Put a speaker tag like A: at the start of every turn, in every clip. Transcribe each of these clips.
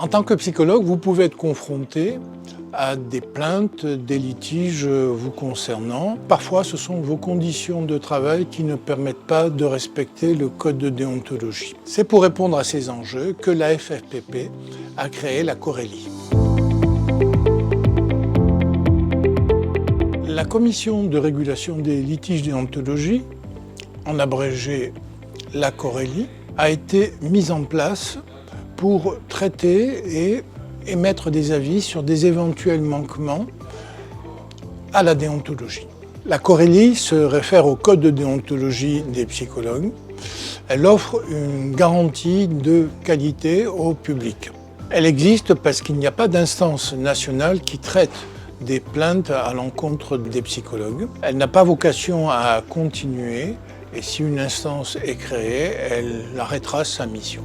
A: En tant que psychologue, vous pouvez être confronté à des plaintes, des litiges vous concernant. Parfois, ce sont vos conditions de travail qui ne permettent pas de respecter le code de déontologie. C'est pour répondre à ces enjeux que la FFPP a créé la Corélie. La Commission de régulation des litiges déontologie, en abrégé la Corélie, a été mise en place pour traiter et émettre des avis sur des éventuels manquements à la déontologie. La Corélie se réfère au code de déontologie des psychologues. Elle offre une garantie de qualité au public. Elle existe parce qu'il n'y a pas d'instance nationale qui traite des plaintes à l'encontre des psychologues. Elle n'a pas vocation à continuer et si une instance est créée, elle arrêtera sa mission.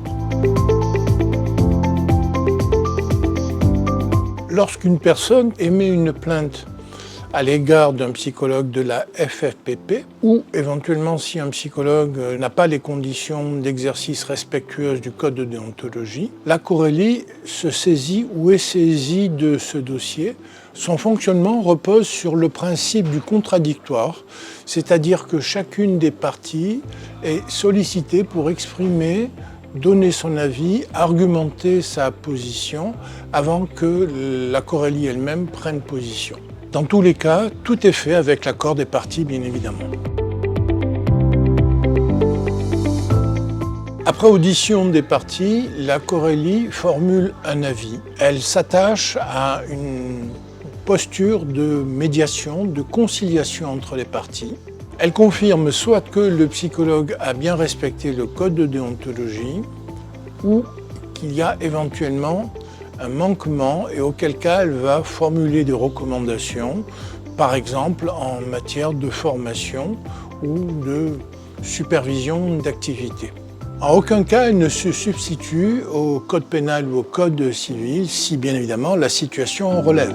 A: Lorsqu'une personne émet une plainte à l'égard d'un psychologue de la FFPP ou éventuellement si un psychologue n'a pas les conditions d'exercice respectueuses du code de déontologie, la Corélie se saisit ou est saisie de ce dossier. Son fonctionnement repose sur le principe du contradictoire, c'est-à-dire que chacune des parties est sollicitée pour exprimer, donner son avis, argumenter sa position avant que la Corélie elle-même prenne position. Dans tous les cas, tout est fait avec l'accord des parties, bien évidemment. Après audition des parties, la Corélie formule un avis. Elle s'attache à une posture de médiation, de conciliation entre les parties. Elle confirme soit que le psychologue a bien respecté le code de déontologie ou qu'il y a éventuellement un manquement et auquel cas elle va formuler des recommandations, par exemple en matière de formation ou de supervision d'activité. En aucun cas elle ne se substitue au code pénal ou au code civil si bien évidemment la situation en relève.